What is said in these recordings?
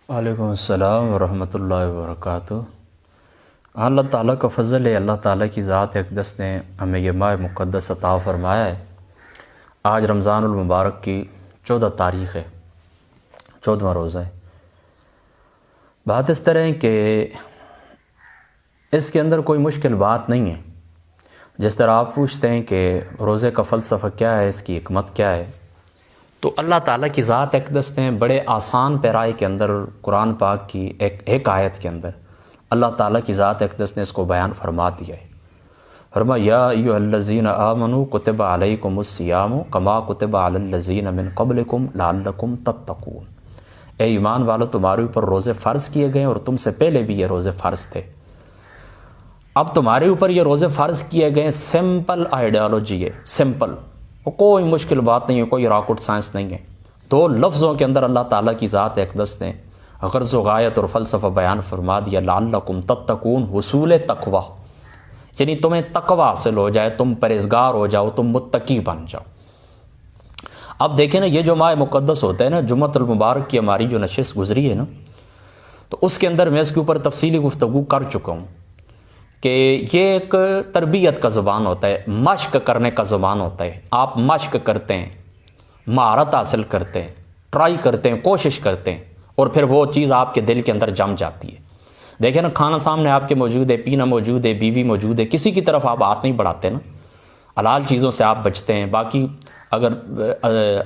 وعلیکم السلام ورحمۃ اللہ وبرکاتہ۔ اللہ تعالیٰ کا فضل ہے، اللہ تعالیٰ کی ذات اقدس نے ہمیں یہ ماہ مقدس عطا فرمایا ہے۔ آج رمضان المبارک کی 14 تاریخ ہے، 14واں روزہ ہے۔ بات اس طرح ہے کہ اس کے اندر کوئی مشکل بات نہیں ہے۔ جس طرح آپ پوچھتے ہیں کہ روزے کا فلسفہ کیا ہے، اس کی حکمت کیا ہے، تو اللہ تعالیٰ کی ذات اقدس نے بڑے آسان پیرائے کے اندر قرآن پاک کی ایک آیت کے اندر اللہ تعالیٰ کی ذات اقدس نے اس کو بیان فرما دیا ہے۔ فرمایا یا ایھا الذین آمنوا کتب علیکم الصیام کما کتب علی الذین من قبلکم لعلکم تتقون۔ اے ایمان والو، تمہارے اوپر روزے فرض کیے گئے اور تم سے پہلے بھی یہ روزے فرض تھے۔ اب تمہارے اوپر یہ روزے فرض کیے گئے، سمپل آئیڈیالوجی ہے، سمپل، کوئی مشکل بات نہیں ہے، کوئی راکٹ سائنس نہیں ہے۔ 2 لفظوں کے اندر اللہ تعالیٰ کی ذات اقدس نے غرض و غایت اور فلسفہ بیان فرما دیا، لعلکم تتقون، حصول تقوی، یعنی تمہیں تقوی حاصل ہو جائے، تم پرہیزگار ہو جاؤ، تم متقی بن جاؤ۔ اب دیکھیں نا، یہ جو ماہ مقدس ہوتا ہے نا، جمعۃ المبارک کی ہماری جو نشست گزری ہے نا، تو اس کے اندر میں اس کے اوپر تفصیلی گفتگو کر چکا ہوں کہ یہ ایک تربیت کا زبان ہوتا ہے، مشق کرنے کا زبان ہوتا ہے۔ آپ مشق کرتے ہیں، مہارت حاصل کرتے ہیں، ٹرائی کرتے ہیں، کوشش کرتے ہیں، اور پھر وہ چیز آپ کے دل کے اندر جم جاتی ہے۔ دیکھیں نا، کھانا سامنے آپ کے موجود ہے، پینا موجود ہے، بیوی موجود ہے، کسی کی طرف آپ ہاتھ نہیں بڑھاتے نا، حلال چیزوں سے آپ بچتے ہیں۔ باقی اگر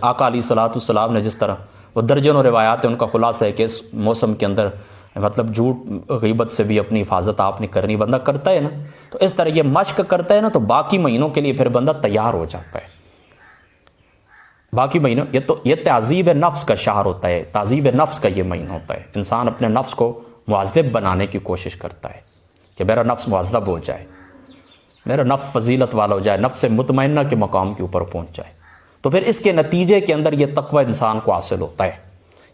آقا علیہ الصلوۃ والسلام نے جس طرح وہ درجنوں روایات ہیں، ان کا خلاصہ ہے کہ اس موسم کے اندر مطلب جھوٹ غیبت سے بھی اپنی حفاظت آپ نے کرنی، بندہ کرتا ہے نا، تو اس طرح یہ مشق کرتا ہے نا، تو باقی مہینوں کے لیے پھر بندہ تیار ہو جاتا ہے۔ باقی مہینوں یہ تہذیب نفس کا شہر ہوتا ہے، تہذیب نفس کا یہ مہینہ ہوتا ہے۔ انسان اپنے نفس کو مہذب بنانے کی کوشش کرتا ہے کہ میرا نفس مہذب ہو جائے، میرا نفس فضیلت والا ہو جائے، نفس مطمئنہ کے مقام کے اوپر پہنچ جائے۔ تو پھر اس کے نتیجے کے اندر یہ تقوی انسان کو حاصل ہوتا ہے۔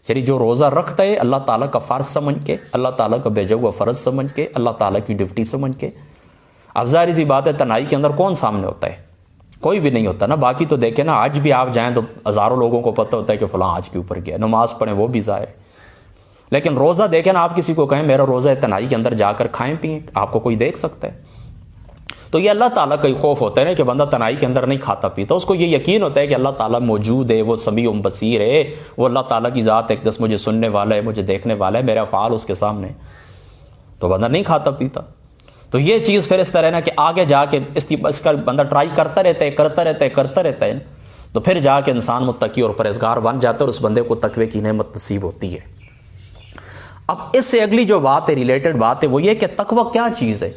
یعنی جو روزہ رکھتا ہے اللہ تعالیٰ کا فرض سمجھ کے، اللہ تعالیٰ کا بھیجا ہوا فرض سمجھ کے، اللہ تعالیٰ کی ڈیوٹی سمجھ کے۔ اب ظاہر سی بات ہے، تنہائی کے اندر کون سامنے ہوتا ہے؟ کوئی بھی نہیں ہوتا نا۔ باقی تو دیکھیں نا، آج بھی آپ جائیں تو ہزاروں لوگوں کو پتہ ہوتا ہے کہ فلاں آج کے اوپر گیا، نماز پڑھیں وہ بھی ظاہر۔ لیکن روزہ دیکھیں نا، آپ کسی کو کہیں میرا روزہ ہے، تنہائی کے اندر جا کر کھائیں پئیں، آپ کو کوئی دیکھ سکتا ہے؟ تو یہ اللہ تعالیٰ کا ہی خوف ہوتا ہے نا کہ بندہ تنہائی کے اندر نہیں کھاتا پیتا، اس کو یہ یقین ہوتا ہے کہ اللہ تعالیٰ موجود ہے، وہ سمیع بصیر ہے، وہ اللہ تعالیٰ کی ذات اقدس مجھے سننے والا ہے، مجھے دیکھنے والا ہے، میرے افعال اس کے سامنے، تو بندہ نہیں کھاتا پیتا۔ تو یہ چیز پھر اس طرح نا کہ آگے جا کے اس کا بندہ ٹرائی کرتا رہتا ہے، تو پھر جا کے انسان متقی اور پرہیزگار بن جاتا ہے، اور اس بندے کو تقوی کی نعمت نصیب ہوتی ہے۔ اب اس سے اگلی جو بات ہے، ریلیٹڈ بات ہے، وہ یہ کہ تقوی کیا چیز ہے۔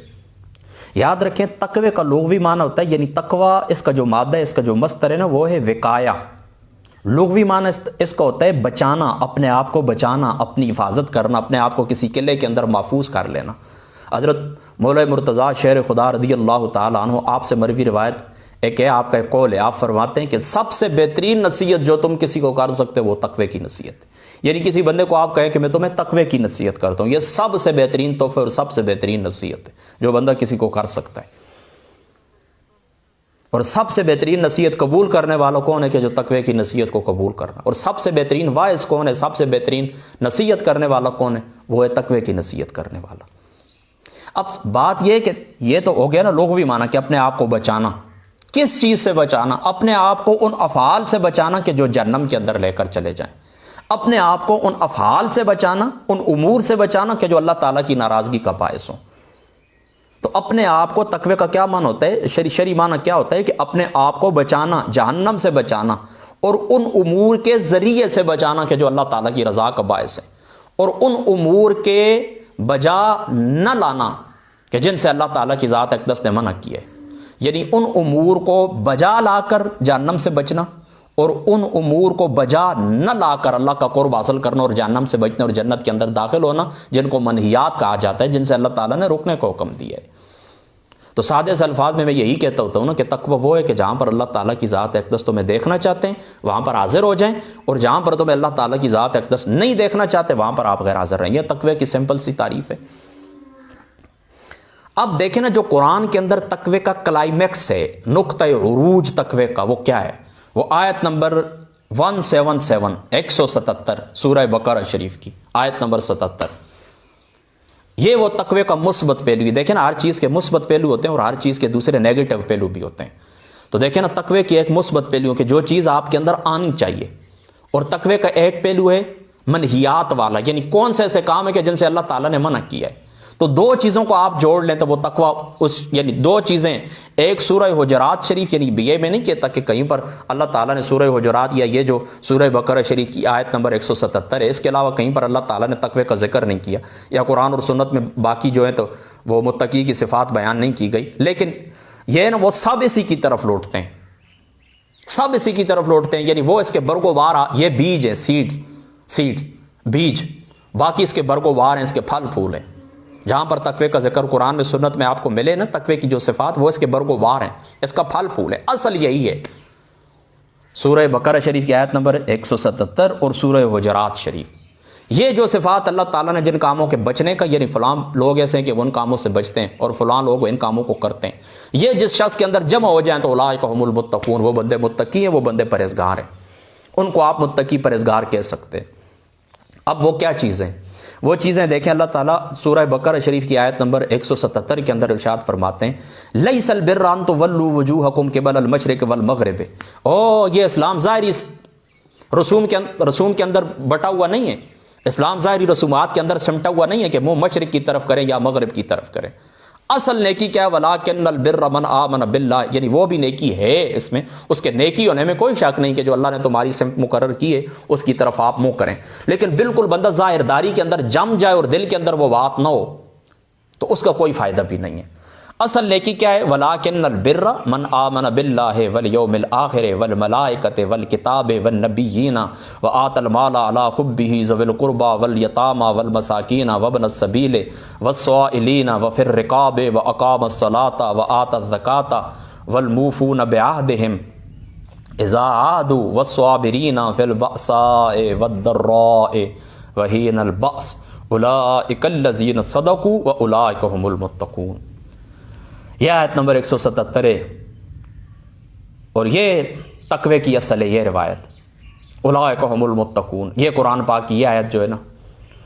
یاد رکھیں، تقوی کا لغوی معنی ہوتا ہے، یعنی تقوی اس کا جو مادہ ہے، اس کا جو مصدر ہے نا، وہ ہے وقایا۔ لغوی معنی اس کا ہوتا ہے بچانا، اپنے آپ کو بچانا، اپنی حفاظت کرنا، اپنے آپ کو کسی قلعے کے اندر محفوظ کر لینا۔ حضرت مولا مرتضیٰ شیر خدا رضی اللہ تعالیٰ عنہ، آپ سے مروی روایت ایک ہے، آپ کا ایک قول ہے، آپ فرماتے ہیں کہ سب سے بہترین نصیحت جو تم کسی کو کر سکتے وہ تقوی کی نصیحت ہے۔ یعنی کسی بندے کو آپ کہیں کہ میں تمہیں تقوی کی نصیحت کرتا ہوں، یہ سب سے بہترین تحفہ اور سب سے بہترین نصیحت ہے جو بندہ کسی کو کر سکتا ہے۔ اور سب سے بہترین نصیحت قبول کرنے والا کون ہے کہ جو تقوی کی نصیحت کو قبول کرنا، اور سب سے بہترین واعظ کون ہے، سب سے بہترین نصیحت کرنے والا کون ہے، وہ ہے تقوی کی نصیحت کرنے والا۔ اب بات یہ کہ یہ تو ہو گیا نا لغوی معنی کہ اپنے آپ کو بچانا۔ کس چیز سے بچانا؟ اپنے آپ کو ان افعال سے بچانا کہ جو جہنم کے اندر لے کر چلے جائیں، اپنے آپ کو ان افعال سے بچانا، ان امور سے بچانا کہ جو اللہ تعالیٰ کی ناراضگی کا باعث ہوں۔ تو اپنے آپ کو، تقوی کا کیا معنی ہوتا ہے، شرعی معنی کیا ہوتا ہے کہ اپنے آپ کو بچانا، جہنم سے بچانا، اور ان امور کے ذریعے سے بچانا کہ جو اللہ تعالیٰ کی رضا کا باعث ہے، اور ان امور کے بجا نہ لانا کہ جن سے اللہ تعالیٰ کی ذات اقدس نے منع کیا ہے۔ یعنی ان امور کو بجا لا کر جہنم سے بچنا، اور ان امور کو بجا نہ لا کر اللہ کا قرب حاصل کرنا اور جہنم سے بچنا اور جنت کے اندر داخل ہونا، جن کو منہیات کہا جاتا ہے، جن سے اللہ تعالیٰ نے روکنے کا حکم دیا ہے۔ تو سادے سے الفاظ میں یہی کہتا ہوتا ہوں نا کہ تقوی وہ ہے کہ جہاں پر اللہ تعالیٰ کی ذات اقدس تمہیں دیکھنا چاہتے ہیں وہاں پر حاضر ہو جائیں، اور جہاں پر تمہیں اللہ تعالیٰ کی ذات اقدس نہیں دیکھنا چاہتے وہاں پر آپ غیر حاضر رہیں۔ یہ تقوی کی سمپل سی تعریف ہے۔ اب دیکھیں نا، جو قرآن کے اندر تقوی کا کلائمیکس ہے، نقطۂ عروج تقوی کا، وہ کیا ہے؟ وہ آیت نمبر 177 177 سورہ بقرہ شریف کی آیت نمبر 77. یہ وہ تقوی کا مثبت پہلو ہے. دیکھیں نا، ہر چیز کے مثبت پہلو ہوتے ہیں اور ہر چیز کے دوسرے نیگیٹو پہلو بھی ہوتے ہیں. تو دیکھیں نا، تقوی کی ایک مثبت پہلو ہے کہ جو چیز آپ کے اندر آنی چاہیے، اور تقوی کا ایک پہلو ہے منہیات والا، یعنی کون سے ایسے کام ہے کہ جن سے اللہ تعالیٰ نے منع کیا ہے. تو دو چیزوں کو آپ جوڑ لیں تو وہ تقوی یعنی دو چیزیں. ایک سورہ حجرات شریف، یعنی یہ میں نہیں کہتا کہ کہیں پر اللہ تعالیٰ نے سورہ حجرات یا یہ جو سورہ بقرہ شریف کی آیت نمبر 177 ہے، اس کے علاوہ کہیں پر اللہ تعالیٰ نے تقوی کا ذکر نہیں کیا، یا قرآن اور سنت میں باقی جو ہے تو وہ متقی کی صفات بیان نہیں کی گئی. لیکن یہ نا وہ سب اسی کی طرف لوٹتے ہیں، سب اسی کی طرف لوٹتے ہیں. یعنی وہ اس کے برگوبار، یہ بیج ہیں، سیڈز بیج، باقی اس کے برگوبار ہیں، اس کے پھل پھول ہیں. جہاں پر تقوی کا ذکر قرآن میں سنت میں آپ کو ملے نا، تقوی کی جو صفات، وہ اس کے برگوبار ہیں، اس کا پھل پھول ہے. اصل یہی ہے. سورہ بقرہ شریف کی آیت نمبر 177 اور سورہ حجرات شریف، یہ جو صفات اللہ تعالیٰ نے جن کاموں کے بچنے کا، یعنی فلاں لوگ ایسے ہیں کہ وہ ان کاموں سے بچتے ہیں اور فلاں لوگ ان کاموں کو کرتے ہیں، یہ جس شخص کے اندر جمع ہو جائیں تو اولئک هم المتقون، وہ بندے متقی ہیں، وہ بندے پرہیزگار ہیں. ان کو آپ متقی پرہیزگار کہہ سکتے ہیں. اب وہ کیا چیزیں؟ وہ چیزیں دیکھیں، اللہ تعالیٰ سورہ بقرہ شریف کی آیت نمبر 177 کے اندر ارشاد فرماتے ہیں، لیس البر ان تولوا وجوہکم قبل المشرق والمغرب. یہ اسلام ظاہری رسوم کے اندر بٹا ہوا نہیں ہے، اسلام ظاہری رسومات کے اندر سمٹا ہوا نہیں ہے کہ منہ مشرق کی طرف کریں یا مغرب کی طرف کریں. اصل نیکی کیا ہے؟ وَلَٰكِنَّ الْبِرَّ مَنْ آمَنَ بِاللَّهِ، یعنی وہ بھی نیکی ہے اس میں، اس کے نیکی ہونے میں کوئی شک نہیں کہ جو اللہ نے تمہاری سمت مقرر کی ہے اس کی طرف آپ منہ کریں. لیکن بالکل بندہ ظاہر داری کے اندر جم جائے اور دل کے اندر وہ بات نہ ہو تو اس کا کوئی فائدہ بھی نہیں ہے. اصل نیکی کیا ہے؟ وَلَٰكِنَّ الْبِرَّ مَنْ آمَنَ بِاللَّهِ وَالْيَوْمِ الْآخِرِ وَالْمَلَائِكَةِ وَالْكِتَابِ وَالنَّبِيِّينَ وَآتَى الْمَالَ عَلَىٰ حُبِّهِ ذَوِي الْقُرْبَىٰ وَالْيَتَامَىٰ وَالْمَسَاكِينَ وَابْنَ السَّبِيلِ وَالسَّائِلِينَ وَفِي الرِّقَابِ وَأَقَامَ الصَّلَاةَ وَآتَى الزَّكَاةَ وَالْمُوفُونَ بِعَهْدِهِمْ إِذَا عَاهَدُوا وَالصَّابِرِينَ فِي الْبَأْسَاءِ وَالضَّرَّاءِ وَحِينَ الْبَأْسِ أُولَٰئِكَ الَّذِينَ صَدَقُوا وَأُولَٰئِكَ هُمُ الْمُتَّقُونَ. یہ آیت نمبر 177 ہے اور یہ تقوی کی اصل ہے. یہ روایت اولئک هم المتقون، یہ قرآن پاک کی یہ آیت جو ہے نا،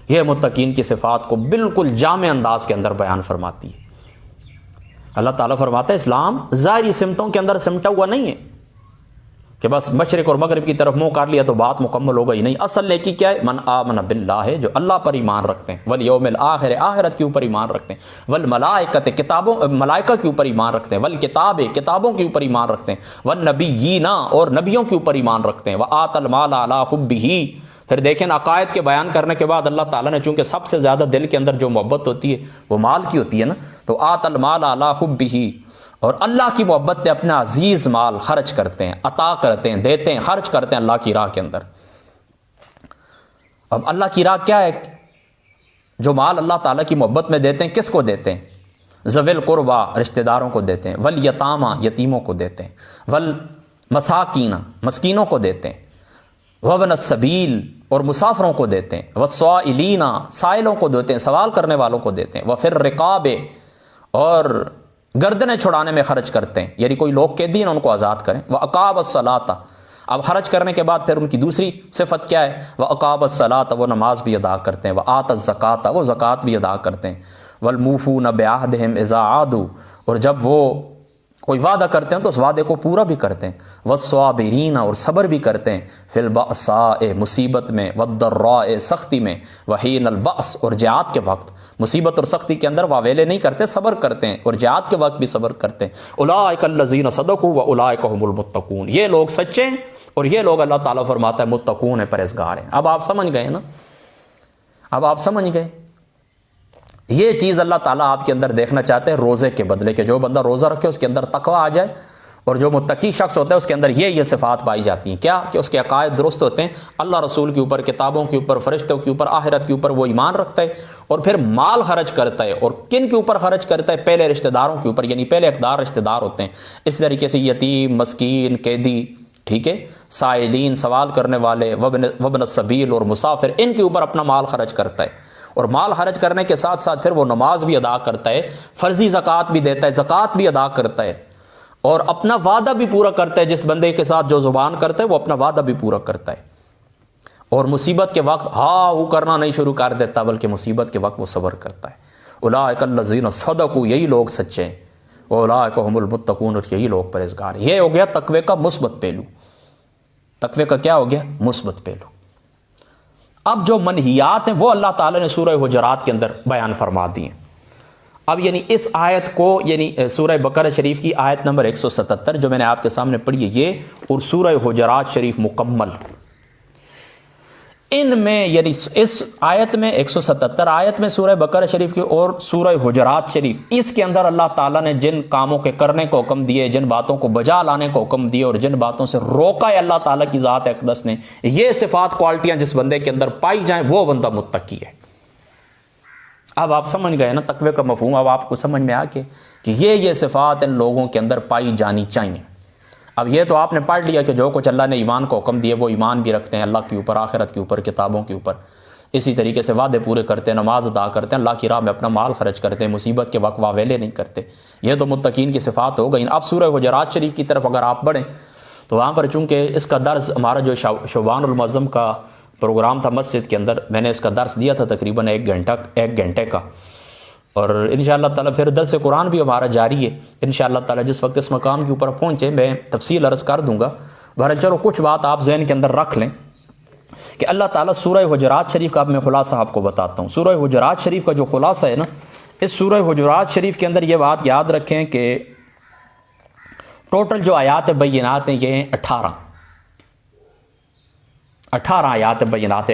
یہ متقین کی صفات کو بالکل جامع انداز کے اندر بیان فرماتی ہے. اللہ تعالیٰ فرماتا ہے اسلام ظاہری سمتوں کے اندر سمٹا ہوا نہیں ہے کہ بس مشرق اور مغرب کی طرف منہ کر لیا تو بات مکمل ہو گئی. نہیں، اصل نیکی کیا ہے؟ من آمن باللہ، جو اللہ پر ایمان رکھتے ہیں، والیوم الآخر، آخرت کے اوپر ایمان رکھتے ہیں، والملائکۃ، کتابوں ملائکہ کے اوپر ایمان رکھتے ہیں، والکتاب، کتابوں کے اوپر ایمان رکھتے ہیں، والنبیین، اور نبیوں کے اوپر ایمان رکھتے ہیں، وآت المال علی حبہ. پھر دیکھیں عقائد کے بیان کرنے کے بعد اللہ تعالیٰ نے چونکہ سب سے زیادہ دل کے اندر جو محبت ہوتی ہے وہ مال کی ہوتی ہے نا، تو آت المال علی حبہ، اور اللہ کی محبت پہ اپنا عزیز مال خرچ کرتے ہیں، عطا کرتے ہیں، دیتے ہیں، خرچ کرتے ہیں اللہ کی راہ کے اندر. اب اللہ کی راہ کیا ہے؟ جو مال اللہ تعالیٰ کی محبت میں دیتے ہیں، کس کو دیتے ہیں؟ ذوی القربا، رشتہ داروں کو دیتے ہیں، والیتاما، یتیموں کو دیتے ہیں، والمساکین، مسکینوں کو دیتے ہیں، وابن السبیل، اور مسافروں کو دیتے ہیں، والسائلین، سائلوں کو دیتے ہیں، سوال کرنے والوں کو دیتے ہیں، وفی الرقاب، اور گردنیں چھڑانے میں خرچ کرتے ہیں، یعنی کوئی لوگ قیدی ہیں ان کو آزاد کریں، وَأَقَامَ الصَّلَاةَ. اب خرچ کرنے کے بعد پھر ان کی دوسری صفت کیا ہے؟ وَأَقَامَ الصَّلَاةَ، وہ نماز بھی ادا کرتے ہیں، وَآتَى الزَّكَاةَ، وہ زکوٰۃ بھی ادا کرتے ہیں، وَالْمُوفُونَ بِعَهْدِهِمْ إِذَا عَادُوا، اور جب وہ کوئی وعدہ کرتے ہیں تو اس وعدے کو پورا بھی کرتے ہیں، وَالصَّابِرِينَ، اور صبر بھی کرتے ہیں، فِي الْبَأْسَاءِ، مصیبت میں، وَالضَّرَّاءِ، سختی میں، وَحِينَ الْبَأْسِ، اور جہاد کے وقت. مصیبت اور سختی کے اندر واویلے نہیں کرتے، صبر کرتے ہیں، اور جہاد کے وقت بھی صبر کرتے ہیں. اولئک الذین صدقوا واولئک هم المتقون، یہ لوگ سچے ہیں اور یہ لوگ اللہ تعالیٰ فرماتا ہے متقون ہیں، پرہیزگار ہیں. اب آپ سمجھ گئے نا، اب آپ سمجھ گئے. یہ چیز اللہ تعالیٰ آپ کے اندر دیکھنا چاہتے ہیں روزے کے بدلے، کہ جو بندہ روزہ رکھے اس کے اندر تقوی آ جائے، اور جو متقی شخص ہوتا ہے اس کے اندر یہ صفات پائی جاتی ہیں. کیا؟ کہ اس کے عقائد درست ہوتے ہیں، اللہ رسول کے اوپر، کتابوں کے اوپر، فرشتوں کے اوپر، آخرت کے اوپر وہ ایمان رکھتا ہے، اور پھر مال خرچ کرتا ہے. اور کن کے اوپر خرچ کرتا ہے؟ پہلے رشتہ داروں کے اوپر، یعنی پہلے اقدار رشتہ دار ہوتے ہیں. اس طریقے سے یتیم، مسکین، قیدی، ٹھیک ہے، سائلین، سوال کرنے والے، وابن السبیل، اور مسافر، ان کے اوپر اپنا مال خرچ کرتا ہے. اور مال خرچ کرنے کے ساتھ ساتھ پھر وہ نماز بھی ادا کرتا ہے، فرضی زکوٰۃ بھی دیتا ہے، زکوٰۃ بھی ادا کرتا ہے. اور اپنا وعدہ بھی پورا کرتا ہے. جس بندے کے ساتھ جو زبان کرتا ہے وہ اپنا وعدہ بھی پورا کرتا ہے, اور مصیبت کے وقت ہاں وہ کرنا نہیں شروع کر دیتا, بلکہ مصیبت کے وقت وہ صبر کرتا ہے. اولئک الذین صدقوا, یہی لوگ سچے ہیں. اولئک هم المتقون, اور یہی لوگ پرہیزگار ہیں. یہ ہو گیا تقوی کا مثبت پہلو. تقوی کا کیا ہو گیا؟ مثبت پہلو. اب جو منہیات ہیں وہ اللہ تعالیٰ نے سورہ حجرات کے اندر بیان فرما دی ہیں. اب یعنی اس آیت کو, یعنی سورہ بقرہ شریف کی آیت نمبر 177 جو میں نے آپ کے سامنے پڑھی ہے یہ, اور سورہ حجرات شریف مکمل, ان میں یعنی اس آیت میں 177 آیت میں سورہ بقرہ شریف کی اور سورہ حجرات شریف, اس کے اندر اللہ تعالیٰ نے جن کاموں کے کرنے کو حکم دیے, جن باتوں کو بجا لانے کو حکم دیے, اور جن باتوں سے روکا ہے اللہ تعالیٰ کی ذات اقدس نے, یہ صفات کوالٹیاں جس بندے کے اندر پائی جائیں وہ بندہ متقی ہے. اب آپ سمجھ گئے نا تقوی کا مفہوم. اب آپ کو سمجھ میں آ کے کہ یہ صفات ان لوگوں کے اندر پائی جانی چاہیے. اب یہ تو آپ نے پڑھ لیا کہ جو کچھ اللہ نے ایمان کو حکم دیے وہ ایمان بھی رکھتے ہیں اللہ کے اوپر, آخرت کے اوپر, کتابوں کے اوپر, اسی طریقے سے وعدے پورے کرتے ہیں, نماز ادا کرتے ہیں, اللہ کی راہ میں اپنا مال خرچ کرتے ہیں, مصیبت کے وقت واویلے نہیں کرتے. یہ تو متقین کی صفات ہو گئی. اب سورہ حجرات شریف کی طرف اگر آپ بڑھیں تو وہاں پر چونکہ اس کا درس ہمارا جو شعبان المعظم کا پروگرام تھا مسجد کے اندر, میں نے اس کا درس دیا تھا تقریباً ایک گھنٹے کا, اور انشاءاللہ تعالیٰ پھر درس قرآن بھی ہمارا جاری ہے. انشاءاللہ تعالیٰ جس وقت اس مقام کے اوپر پہنچے میں تفصیل عرض کر دوں گا. بہرحال چلو کچھ بات آپ ذہن کے اندر رکھ لیں کہ اللہ تعالیٰ سورہ حجرات شریف کا اب میں خلاصہ آپ کو بتاتا ہوں. سورہ حجرات شریف کا جو خلاصہ ہے نا, اس سورہ حجرات شریف کے اندر یہ بات یاد رکھیں کہ ٹوٹل جو آیات بینات ہیں یہ ہیں 18 آیات بینات,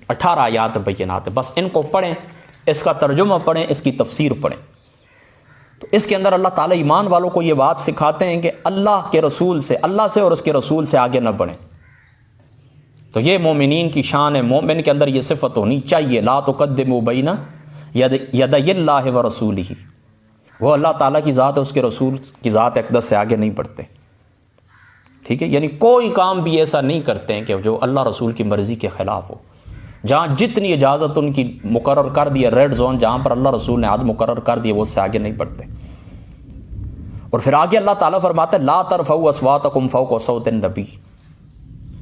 18 آیات بینات. بس ان کو پڑھیں, اس کا ترجمہ پڑھیں, اس کی تفسیر پڑھیں. تو اس کے اندر اللہ تعالیٰ ایمان والوں کو یہ بات سکھاتے ہیں کہ اللہ کے رسول سے, اللہ سے اور اس کے رسول سے آگے نہ بڑھیں. تو یہ مومنین کی شان ہے. مومن کے اندر یہ صفت ہونی چاہیے, لا تقدموا بین یدی اللہ ورسولہ. وہ اللہ تعالیٰ کی ذات ہے, اس کے رسول کی ذات اقدس سے آگے نہیں بڑھتے. ٹھیک ہے, یعنی کوئی کام بھی ایسا نہیں کرتے ہیں کہ جو اللہ رسول کی مرضی کے خلاف ہو. جہاں جتنی اجازت ان کی مقرر کر دی ہے, ریڈ زون جہاں پر اللہ رسول نے حد مقرر کر دی ہے, وہ اس سے آگے نہیں بڑھتے. اور پھر آگے اللہ تعالیٰ فرماتے ہیں لا ترفعوا اصواتکم فوق صوت النبی.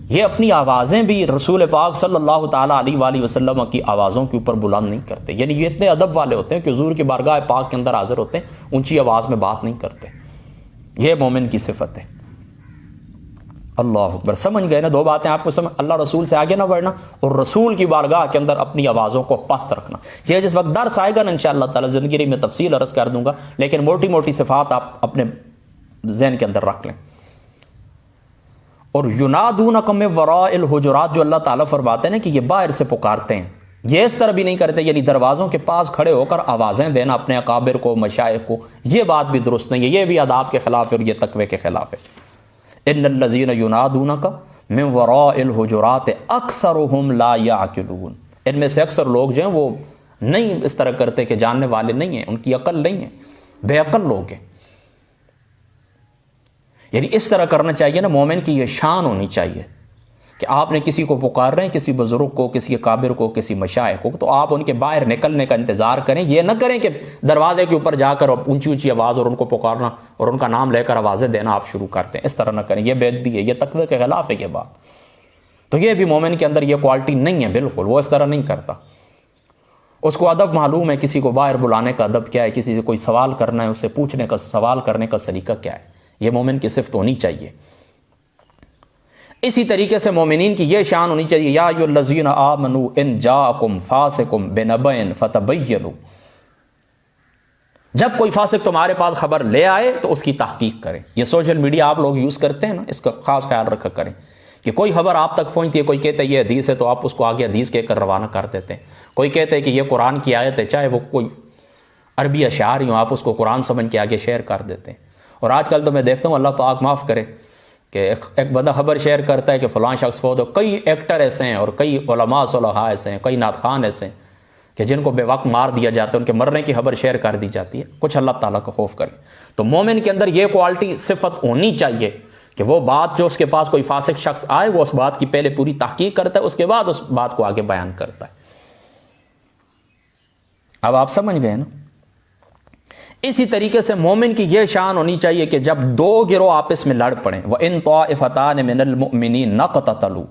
یہ اپنی آوازیں بھی رسول پاک صلی اللہ تعالیٰ علیہ وآلہ وسلم کی آوازوں کے اوپر بلند نہیں کرتے. یعنی یہ اتنے ادب والے ہوتے ہیں کہ حضور کی بارگاہ پاک کے اندر حاضر ہوتے ہیں, اونچی آواز میں بات نہیں کرتے. یہ مومن کی صفت ہے. اللہ اکبر. سمجھ گئے نا دو باتیں آپ کو سمجھ, اللہ رسول سے آگے نہ بڑھنا اور رسول کی بارگاہ کے اندر اپنی آوازوں کو پست رکھنا. یہ جس وقت درس آئے گا نا انشاءاللہ تعالی زندگی میں تفصیل عرض کر دوں گا, لیکن موٹی موٹی صفات آپ اپنے ذہن کے اندر رکھ لیں. اور ینادونکم من وراء الحجرات, جو اللہ تعالیٰ فرماتے ہیں کہ یہ باہر سے پکارتے ہیں, یہ اس طرح بھی نہیں کرتے, یعنی دروازوں کے پاس کھڑے ہو کر آوازیں دینا اپنے اکابر کو, مشائخ کو, یہ بات بھی درست نہیں ہے. یہ بھی آداب کے خلاف ہے اور یہ تقوی کے خلاف ہے. ان الذین ینادونک من وراء الحجرات اکثرهم لا یعقلون. ان میں سے اکثر لوگ جو ہیں وہ نہیں اس طرح کرتے, کہ جاننے والے نہیں ہیں, ان کی عقل نہیں ہے, بے عقل لوگ ہیں. یعنی اس طرح کرنا چاہیے نا, مومن کی یہ شان ہونی چاہیے کہ آپ نے کسی کو پکار رہے ہیں, کسی بزرگ کو, کسی کابر کو, کسی مشائخ کو, تو آپ ان کے باہر نکلنے کا انتظار کریں. یہ نہ کریں کہ دروازے کے اوپر جا کر اونچی اونچی آواز اور ان کو پکارنا اور ان کا نام لے کر آوازیں دینا آپ شروع کرتے ہیں. اس طرح نہ کریں, یہ بے ادبی ہے, یہ تقوی کے خلاف ہے یہ بات. تو یہ بھی مومن کے اندر یہ کوالٹی نہیں ہے بالکل, وہ اس طرح نہیں کرتا. اس کو ادب معلوم ہے, کسی کو باہر بلانے کا ادب کیا ہے, کسی سے کوئی سوال کرنا ہے اسے پوچھنے کا, سوال کرنے کا سلیقہ کیا ہے. یہ مومن کی صفت ہونی چاہیے. اسی طریقے سے مومنین کی یہ شان ہونی چاہیے, یا ایھا الذین آمنوا ان جاءکم فاسق بنبأ فتبینوا. جب کوئی فاسق تمہارے پاس خبر لے آئے تو اس کی تحقیق کریں. یہ سوشل میڈیا آپ لوگ یوز کرتے ہیں نا, اس کا خاص خیال رکھا کریں کہ کوئی خبر آپ تک پہنچتی ہے, کوئی کہتا ہے یہ حدیث ہے تو آپ اس کو آگے حدیث کہہ کر روانہ کر دیتے ہیں. کوئی کہتا ہے کہ یہ قرآن کی آیت ہے, چاہے وہ کوئی عربی اشعار ہی ہوں, آپ اس کو قرآن سمجھ کے آگے شیئر کر دیتے ہیں. اور آج کل تو میں دیکھتا ہوں, اللہ پاک معاف کرے, کہ ایک بندہ خبر شیئر کرتا ہے کہ فلاں شخص فوت ہو. کئی ایکٹر ایسے ہیں اور کئی علماء صلحاء ایسے ہیں, کئی نعت خوان ایسے ہیں کہ جن کو بے وقت مار دیا جاتا ہے, ان کے مرنے کی خبر شیئر کر دی جاتی ہے. کچھ اللہ تعالیٰ کا خوف کریں. تو مومن کے اندر یہ کوالٹی صفت ہونی چاہیے کہ وہ بات جو اس کے پاس کوئی فاسق شخص آئے, وہ اس بات کی پہلے پوری تحقیق کرتا ہے, اس کے بعد اس بات کو آگے بیان کرتا ہے. اب آپ سمجھ گئے نا. اسی طریقے سے مومن کی یہ شان ہونی چاہیے کہ جب دو گروہ آپس میں لڑ پڑیں، وَإِن طَائِفَتَانِ مِنَ الْمُؤْمِنِينَ اقْتَتَلُوا،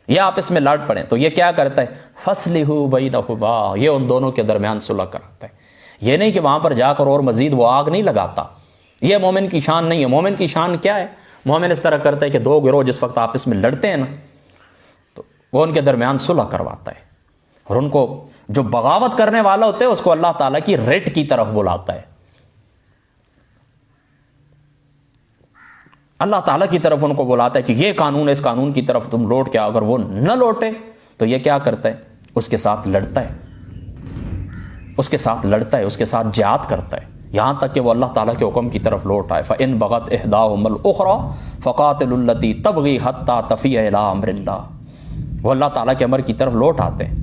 یہ آپس میں لڑ پڑیں تو یہ کیا کرتا ہے؟ فَأَصْلِحُوا بَيْنَهُمَا، یہ ان دونوں کے درمیان صلح کراتا ہے۔ یہ نہیں کہ وہاں پر جا کر اور مزید وہ آگ نہیں لگاتا، یہ مومن کی شان نہیں ہے۔ مومن کی شان کیا ہے؟ مومن اس طرح کرتا ہے کہ دو گروہ جس وقت آپس میں لڑتے ہیں نا تو وہ ان کے درمیان صلح کرواتا ہے، اور ان کو جو بغاوت کرنے والا ہوتا ہے اس کو اللہ تعالیٰ کی ریٹ کی طرف بلاتا ہے، اللہ تعالیٰ کی طرف ان کو بلاتا ہے کہ یہ قانون ہے، اس قانون کی طرف تم لوٹ کے، اگر وہ نہ لوٹے تو یہ کیا کرتا ہے؟ اس کے ساتھ لڑتا ہے، اس کے ساتھ لڑتا ہے، اس کے ساتھ جہاد کرتا ہے، یہاں تک کہ وہ اللہ تعالیٰ کے حکم کی طرف لوٹ آئے۔ فَإِن بَغَتْ إِحْدَاهُمَا الْأُخْرَىٰ فَقَاتِلُوا الَّتِي تَبْغِي حَتَّىٰ تَفِيَ إِلَىٰ أَمْرِ اللَّهِ، وہ اللہ تعالیٰ کے امر کی طرف لوٹ آتے ہیں۔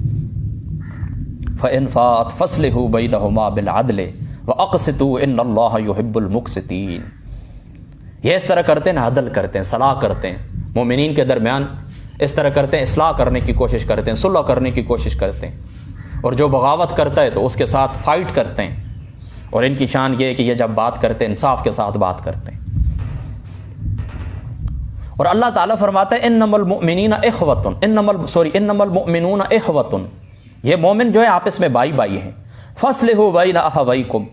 فَإِن فَاءَتْ فَأَصْلِحُوا بَيْنَهُمَا بِالْعَدْلِ وَأَقْسِطُوا إِنَّ اللَّهَ يُحِبُّ الْمُقْسِطِينَ، یہ اس طرح کرتے ہیں، عدل کرتے ہیں، صلاح کرتے ہیں، مومنین کے درمیان اس طرح کرتے ہیں، اصلاح کرنے کی کوشش کرتے ہیں، صلح کرنے کی کوشش کرتے ہیں، اور جو بغاوت کرتا ہے تو اس کے ساتھ فائٹ کرتے ہیں، اور ان کی شان یہ ہے کہ یہ جب بات کرتے ہیں انصاف کے ساتھ بات کرتے ہیں۔ اور اللہ تعالیٰ فرماتا ہے انما المؤمنین اخوۃ، انما المؤمنون اخوۃ، یہ مومن جو ہے آپس میں بھائی بھائی ہیں۔ فاصلحوا بین اخویکم،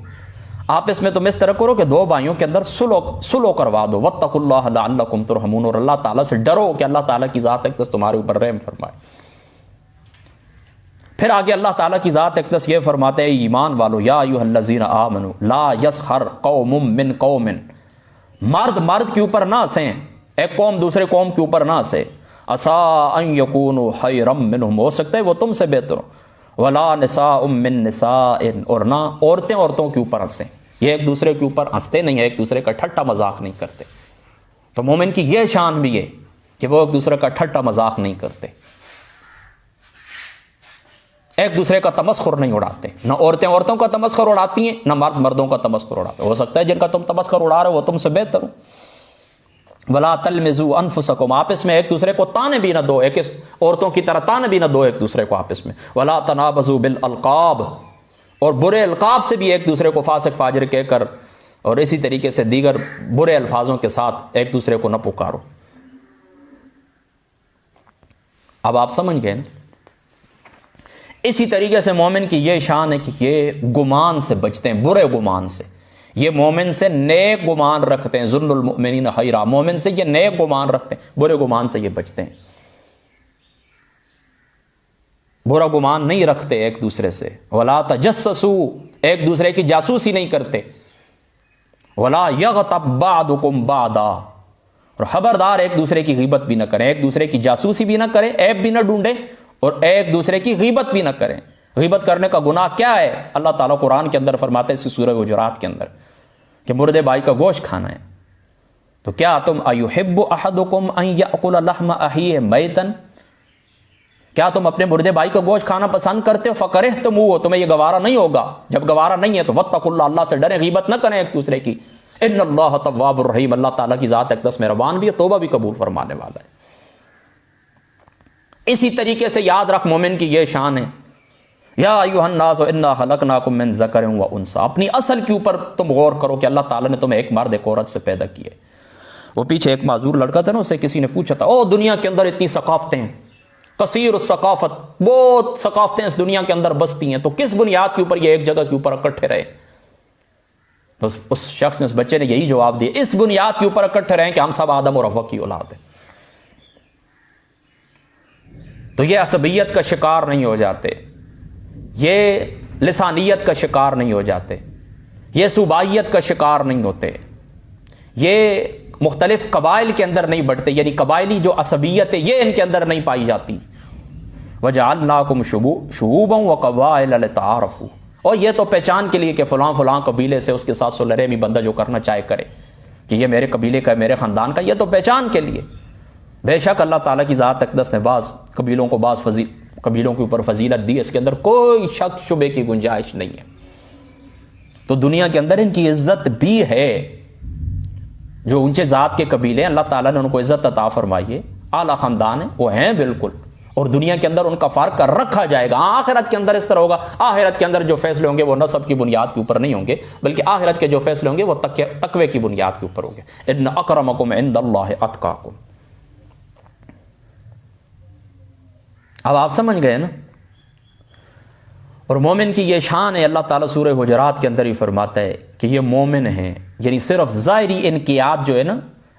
آپس میں تم اس طرح کرو کہ دو بھائیوں کے اندر سلو کروا دو۔ واتقوا اللہ لعلکم ترحمون، اور اللہ تعالیٰ سے ڈرو کہ اللہ تعالیٰ کی ذات اقدس تمہارے اوپر رحم فرمائے۔ پھر آگے اللہ تعالیٰ کی ذات اقدس یہ فرماتے ہیں ایمان والو، یا ایھا الذین آمنوا لا یسخر قوم من قوم، مرد مرد کے اوپر نہ ہنسیں، ایک قوم دوسرے قوم کے اوپر نہ ہنسے، عسیٰ ان یکونوا خیرا منہم، ہو سکتا ہے وہ تم سے بہتر ہو، ولا نساء من نساء، اور نہ عورتیں عورتوں کے اوپر ہنسیں، یہ ایک دوسرے کے اوپر ہنستے نہیں ہیں، ایک دوسرے کا ٹھٹا مذاق نہیں کرتے۔ تو مومن کی یہ شان بھی ہے کہ وہ ایک دوسرے کا ٹھٹا مذاق نہیں کرتے، ایک دوسرے کا تمسخر نہیں اڑاتے، نہ عورتیں عورتوں کا تمسخر اڑاتی ہیں، نہ مرد مردوں کا تمسخر اڑاتے ہیں۔ ہو سکتا ہے جن کا تم تمسخر اڑا رہے ہو وہ تم سے بہتر ہو۔ ولا تلمزوا انفسکم، آپس میں ایک دوسرے کو تانے بھی نہ دو، ایک عورتوں کی طرح تانے بھی نہ دو ایک دوسرے کو آپس میں۔ ولا تنابزوا بالالقاب، اور برے القاب سے بھی ایک دوسرے کو فاسق فاجر کہہ کر اور اسی طریقے سے دیگر برے الفاظوں کے ساتھ ایک دوسرے کو نہ پکارو۔ اب آپ سمجھ گئے نا؟ اسی طریقے سے مومن کی یہ شان ہے کہ یہ گمان سے بچتے ہیں، برے گمان سے، یہ مومن سے نیک گمان رکھتے ہیں۔ ظن المؤمنین خیرا، مومن سے یہ نیک گمان رکھتے ہیں، برے گمان سے یہ بچتے ہیں، برا گمان نہیں رکھتے ایک دوسرے سے۔ ولا تجسسوا، ایک دوسرے کی جاسوسی نہیں کرتے۔ ولا یغتب بعضکم بعضا، اور خبردار ایک دوسرے کی غیبت بھی نہ کریں، ایک دوسرے کی جاسوسی بھی نہ کریں، عیب بھی نہ ڈھونڈیں، اور ایک دوسرے کی غیبت بھی نہ کریں۔ غیبت کرنے کا گناہ کیا ہے؟ اللہ تعالیٰ قرآن کے اندر فرماتے ہیں اسی سورہ حجرات کے اندر کہ مردے بھائی کا گوشت کھانا ہے۔ تو کیا تم ایحب احدکم ان یاکل لحم اخیہ میتا، کیا تم اپنے مردے بھائی کا گوشت کھانا پسند کرتے ہو؟ فکرہتموہ، تمہیں یہ گوارا نہیں ہوگا۔ جب گوارا نہیں ہے تو واتقوا اللہ، اللہ سے ڈریں، غیبت نہ کریں ایک دوسرے کی۔ ان اللہ تواب الرحیم، اللہ تعالیٰ کی ذات اقدس مہربان بھی ہے، توبہ بھی قبول فرمانے والا ہے۔ اسی طریقے سے یاد رکھ مومن کی یہ شان ہے، یا ایھا الناس انا خلقناکم من ذکر و انثی، اپنی اصل کے اوپر تم غور کرو کہ اللہ تعالیٰ نے تمہیں ایک مرد ایک عورت سے پیدا کیا ہے۔ وہ پیچھے ایک معذور لڑکا تھا نا، اسے کسی نے پوچھا تھا، او دنیا کے اندر اتنی ثقافتیں ہیں، کثیر الثقافت، بہت ثقافتیں اس دنیا کے اندر بستی ہیں، تو کس بنیاد کے اوپر یہ ایک جگہ کے اوپر اکٹھے رہے؟ اس شخص نے، اس بچے نے یہی جواب دیا، اس بنیاد کے اوپر اکٹھے رہیں کہ ہم سب آدم اور حوا کی اولاد ہیں۔ تو یہ عصبیت کا شکار نہیں ہو جاتے، یہ لسانیت کا شکار نہیں ہو جاتے، یہ صوبائیت کا شکار نہیں ہوتے، یہ مختلف قبائل کے اندر نہیں بڑھتے، یعنی قبائلی جو عصبیت ہے یہ ان کے اندر نہیں پائی جاتی۔ وَجَعَلْنَاكُمْ شُعُوبًا وَقَبَائِلَ لِتَعَارَفُوا، اور یہ تو پہچان کے لیے کہ فلاں فلاں قبیلے سے اس کے ساتھ صلح رحمی بندہ جو کرنا چاہے کرے، کہ یہ میرے قبیلے کا، میرے خاندان کا، یہ تو پہچان کے لیے۔ بے شک اللہ تعالیٰ کی ذات اقدس نے بعض قبیلوں کو قبیلوں کے اوپر فضیلت دی، اس کے اندر کوئی شک شبے کی گنجائش نہیں ہے۔ تو دنیا کے اندر ان کی عزت بھی ہے، جو اونچے ذات کے قبیلے ہیں اللہ تعالیٰ نے ان کو عزت عطا فرمائی ہے، اعلیٰ خاندان ہے، وہ ہیں بالکل، اور دنیا کے اندر ان کا فرق رکھا جائے گا. آخرت کے اندر اس طرح ہوگا, آخرت کے اندر جو فیصلے ہوں گے وہ نسب کی بنیاد کے اوپر نہیں ہوں گے, بلکہ آخرت کے جو فیصلے ہوں گے وہ تقوی کی بنیاد کے اوپر ہوں گے. ان اکرمکم عند اللہ اتقاکم. اب آپ سمجھ گئے نا. اور مومن کی یہ شان ہے, اللہ تعالیٰ سورہ حجرات کے اندر ہی فرماتا ہے کہ یہ مومن ہیں. یعنی صرف ظاہری انقیاد جو ہے نا,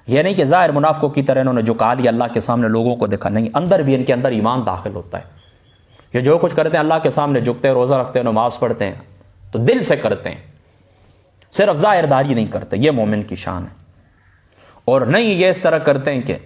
یہ نہیں کہ ظاہر منافقوں کی طرح انہوں نے جھکا لیا اللہ کے سامنے لوگوں کو دیکھا, نہیں, اندر بھی ان کے اندر ایمان داخل ہوتا ہے. یہ جو کچھ کرتے ہیں اللہ کے سامنے جھکتے ہیں, روزہ رکھتے ہیں, نماز پڑھتے ہیں, تو دل سے کرتے ہیں, صرف ظاہر داری نہیں کرتے. یہ مومن کی شان ہے. اور نہیں یہ اس طرح کرتے ہیں کہ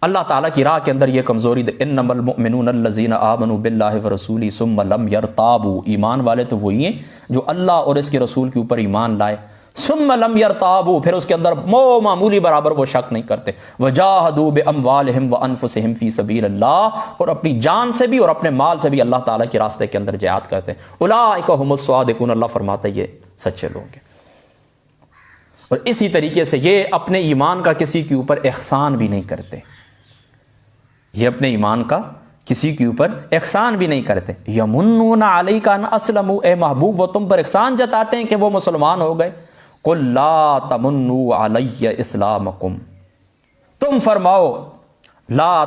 اللہ تعالیٰ کی راہ کے اندر یہ کمزوری دے. انما المؤمنون الذین آمنوا باللہ ورسولہ ثم لم یرتابوا. ایمان والے تو وہی ہیں جو اللہ اور اس کے رسول کے اوپر ایمان لائے, ثم لم یرتابوا, پھر اس کے اندر معمولی برابر وہ شک نہیں کرتے. وجاہدوا باموالہم وانفسہم فی سبیل اللہ, اور اپنی جان سے بھی اور اپنے مال سے بھی اللہ تعالیٰ کے راستے کے اندر جہاد کرتے ہیں. اولئک ھم الصادقون. اللہ فرماتا ہے یہ سچے لوگ ہیں. اور اسی طریقے سے یہ اپنے ایمان کا کسی کے اوپر احسان بھی نہیں کرتے. یہ اپنے ایمان کا کسی کے اوپر احسان بھی نہیں کرتے. یمنون علیک ان اسلموا, اے محبوب وہ تم پر احسان جتاتے ہیں کہ وہ مسلمان ہو گئے. قل لا تمنوا علی اسلامکم. تم فرماؤ لا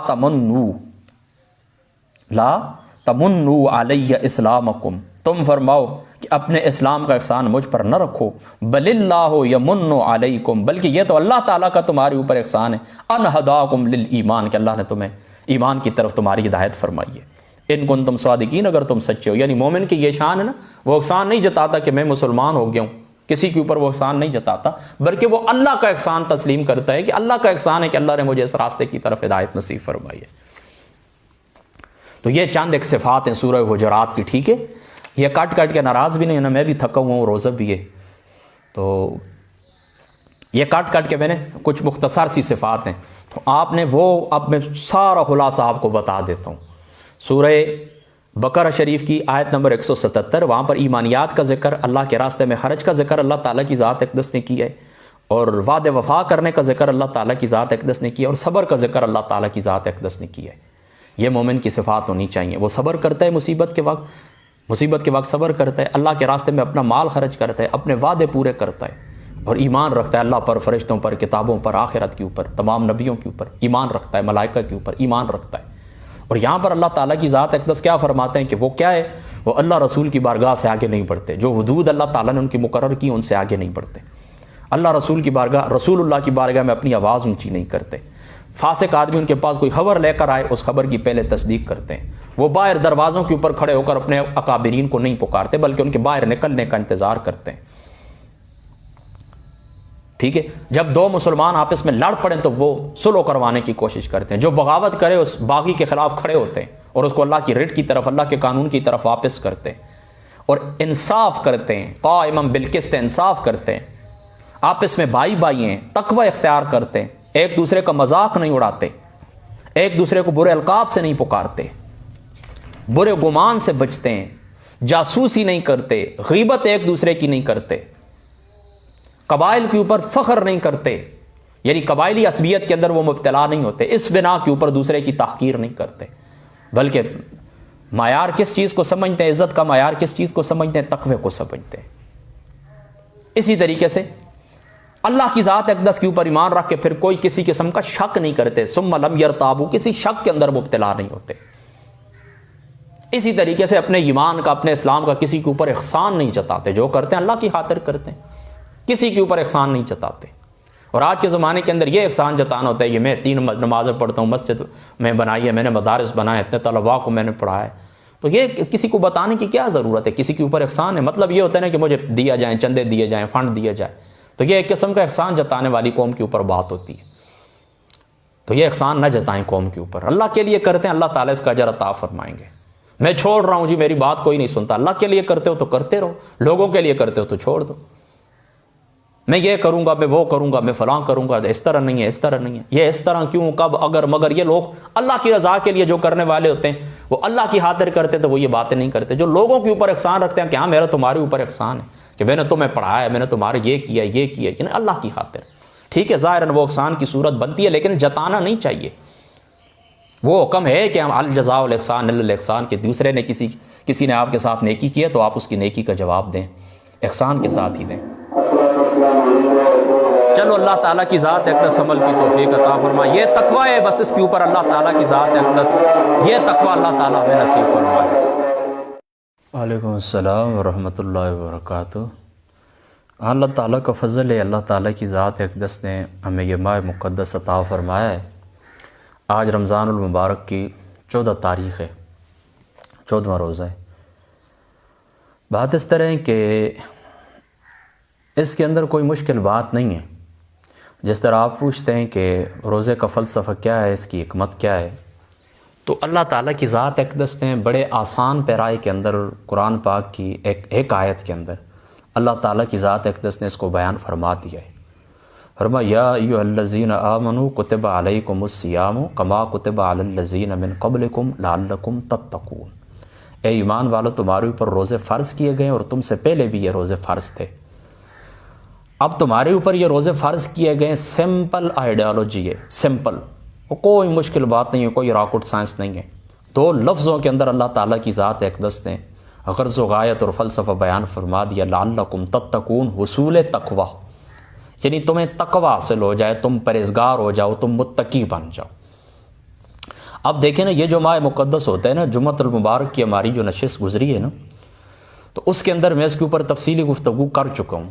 تمنوا علی اسلامکم, تم فرماؤ کہ اپنے اسلام کا احسان مجھ پر نہ رکھو. بل اللہ یمن علیکم, بلکہ یہ تو اللہ تعالیٰ کا تمہارے اوپر احسان ہے. ان ہداکم للایمان, کہ اللہ نے تمہیں ایمان کی طرف تمہاری ہدایت فرمائی ہے. ان کنتم صادقین, اگر تم سچے ہو. یعنی مومن کی یہ شان ہے نا, وہ احسان نہیں جتاتا کہ میں مسلمان ہو گیا ہوں, کسی کے اوپر وہ احسان نہیں جتاتا, بلکہ وہ اللہ کا احسان تسلیم کرتا ہے کہ اللہ کا احسان ہے کہ اللہ نے مجھے اس راستے کی طرف ہدایت نصیب فرمائی ہے. تو یہ چند ایک صفات ہیں سورہ حجرات کی. ٹھیک ہے, یہ کٹ کے ناراض بھی نہیں ہے نا, میں بھی تھکا ہوا ہوں, روزہ بھی ہے, تو یہ کٹ کے میں نے کچھ مختصر سی صفات ہیں, تو آپ نے وہ, اب میں سارا خلاصہ آپ کو بتا دیتا ہوں. سورہ بقرہ شریف کی آیت نمبر 177, وہاں پر ایمانیات کا ذکر, اللہ کے راستے میں خرچ کا ذکر اللہ تعالیٰ کی ذات اقدس نے کیا ہے, اور وعد وفا کرنے کا ذکر اللہ تعالیٰ کی ذات اقدس نے کیا, اور صبر کا ذکر اللہ تعالیٰ کی ذات اقدس نے کیا ہے. یہ مومن کی صفات ہونی چاہیے. وہ صبر کرتا ہے مصیبت کے وقت صبر کرتا ہے, اللہ کے راستے میں اپنا مال خرچ کرتا ہے, اپنے وعدے پورے کرتا ہے, اور ایمان رکھتا ہے اللہ پر, فرشتوں پر, کتابوں پر, آخرت کے اوپر, تمام نبیوں کے اوپر ایمان رکھتا ہے, ملائکہ کے اوپر ایمان رکھتا ہے. اور یہاں پر اللہ تعالیٰ کی ذات اقدس کیا فرماتے ہیں کہ وہ کیا ہے, وہ اللہ رسول کی بارگاہ سے آگے نہیں بڑھتے. جو حدود اللہ تعالیٰ نے ان کی مقرر کی ان سے آگے نہیں بڑھتے. اللہ رسول کی بارگاہ, رسول اللہ کی بارگاہ میں اپنی آواز اونچی نہیں کرتے. فاسق آدمی ان کے پاس کوئی خبر لے کر آئے, اس خبر کی پہلے تصدیق کرتے ہیں. وہ باہر دروازوں کے اوپر کھڑے ہو کر اپنے اکابرین کو نہیں پکارتے, بلکہ ان کے باہر نکلنے کا انتظار کرتے ہیں. ٹھیک ہے, جب دو مسلمان آپس میں لڑ پڑیں تو وہ صلح کروانے کی کوشش کرتے ہیں. جو بغاوت کرے اس باغی کے خلاف کھڑے ہوتے ہیں اور اس کو اللہ کی رٹ کی طرف, اللہ کے قانون کی طرف واپس کرتے ہیں, اور انصاف کرتے ہیں. قائما بالقسط, انصاف کرتے ہیں, آپس میں بھائی ہیں, تقوی اختیار کرتے ہیں, ایک دوسرے کا مذاق نہیں اڑاتے, ایک دوسرے کو برے القاب سے نہیں پکارتے, برے گمان سے بچتے ہیں, جاسوسی نہیں کرتے, غیبت ایک دوسرے کی نہیں کرتے, قبائل کے اوپر فخر نہیں کرتے, یعنی قبائلی عصبیت کے اندر وہ مبتلا نہیں ہوتے, اس بنا کے اوپر دوسرے کی تحقیر نہیں کرتے, بلکہ معیار کس چیز کو سمجھتے ہیں, عزت کا معیار کس چیز کو سمجھتے ہیں, تقوی کو سمجھتے ہیں. اسی طریقے سے اللہ کی ذات اقدس کے اوپر ایمان رکھ کے پھر کوئی کسی قسم کا شک نہیں کرتے. ثم لم یرتابوا, کسی شک کے اندر مبتلا نہیں ہوتے. اسی طریقے سے اپنے ایمان کا, اپنے اسلام کا کسی کے اوپر احسان نہیں جتاتے. جو کرتے ہیں اللہ کی خاطر کرتے ہیں, کسی کے اوپر احسان نہیں جتاتے. اور آج کے زمانے کے اندر یہ احسان جتانا ہوتا ہے کہ میں 3 نمازیں پڑھتا ہوں, مسجد میں بنائی ہے, میں نے مدارس بنائے, اتنے طلباء کو میں نے پڑھایا ہے. تو یہ کسی کو بتانے کی کیا ضرورت ہے, کسی کے اوپر احسان ہے, مطلب یہ ہوتا ہے نا کہ مجھے دیا جائیں, چندے دیے جائیں, فنڈ دیا جائے. تو یہ ایک قسم کا احسان جتانے والی قوم کے اوپر بات ہوتی ہے. تو یہ احسان نہ جتائیں قوم کے اوپر, اللہ کے لیے کرتے ہیں, اللہ تعالیٰ اس کا اجر عطا فرمائیں گے. میں چھوڑ رہا ہوں جی, میری بات کوئی نہیں سنتا, اللہ کے لیے کرتے ہو تو کرتے رہو, لوگوں کے لیے کرتے ہو تو چھوڑ دو. میں یہ کروں گا, میں وہ کروں گا, میں فلاں کروں گا, اس طرح نہیں ہے, اس طرح نہیں ہے, یہ اس طرح کیوں, کب, اگر, مگر. یہ لوگ اللہ کی رضا کے لیے جو کرنے والے ہوتے ہیں وہ اللہ کی خاطر کرتے, تو وہ یہ باتیں نہیں کرتے. جو لوگوں کے اوپر احسان رکھتے ہیں کہ ہاں میرا تمہارے اوپر احسان ہے, کہ میں نے تمہیں پڑھایا, میں نے تمہارے یہ کیا, یعنی اللہ کی خاطر. ٹھیک ہے, ظاہراً وہ احسان کی صورت بنتی ہے, لیکن جتانا نہیں چاہیے. وہ حکم ہے کہ ہم الجزاء الاحسان الا الاحسان، کہ دوسرے نے کسی نے آپ کے ساتھ نیکی کی ہے تو آپ اس کی نیکی کا جواب دیں، احسان کے ساتھ ہی دیں۔ چلو اللہ تعالیٰ کی ذات اقدس عمل کی توفیق عطا فرمائے۔ یہ تقوی ہے بس، اس کے اوپر اللہ تعالیٰ کی ذات اقدس، یہ تقوی اللہ تعالیٰ ہمیں نصیب فرمائے۔ وعلیکم السلام ورحمۃ اللہ وبرکاتہ۔ اللہ تعالیٰ کا فضل ہے، اللہ تعالیٰ کی ذات اقدس نے ہمیں یہ ماہ مقدس عطا فرمایا ہے۔ آج رمضان المبارک کی 14 تاریخ ہے، 14واں روزہ ہے۔ بات اس طرح ہے کہ اس کے اندر کوئی مشکل بات نہیں ہے۔ جس طرح آپ پوچھتے ہیں کہ روزے کا فلسفہ کیا ہے، اس کی حکمت کیا ہے، تو اللہ تعالیٰ کی ذات اقدس نے بڑے آسان پیرائے کے اندر قرآن پاک کی ایک آیت کے اندر اللہ تعالیٰ کی ذات اقدس نے اس کو بیان فرما دیا ہے۔ فرمایا یا ایھا الذین آمنوا کتب علیکم الصیام کما کتب علی الذین من قبلکم لعلکم تتقون۔ اے ایمان والو، تمہارے اوپر روزے فرض کیے گئے اور تم سے پہلے بھی یہ روزے فرض تھے۔ اب تمہارے اوپر یہ روزے فرض کیے گئے، سمپل آئیڈیالوجی ہے، سمپل، کوئی مشکل بات نہیں ہے، کوئی راکٹ سائنس نہیں ہے۔ 2 لفظوں کے اندر اللہ تعالیٰ کی ذات اقدس نے غرض و غایت اور فلسفہ بیان فرما دیا، لعلکم تتقون، حصول تقوی، یعنی تمہیں تقوی حاصل ہو جائے، تم پرہیزگار ہو جاؤ، تم متقی بن جاؤ۔ اب دیکھیں نا، یہ جو ماہ مقدس ہوتا ہے نا، جمعۃ المبارک کی ہماری جو نشست گزری ہے نا، تو اس کے اندر میں اس کے اوپر تفصیلی گفتگو کر چکا ہوں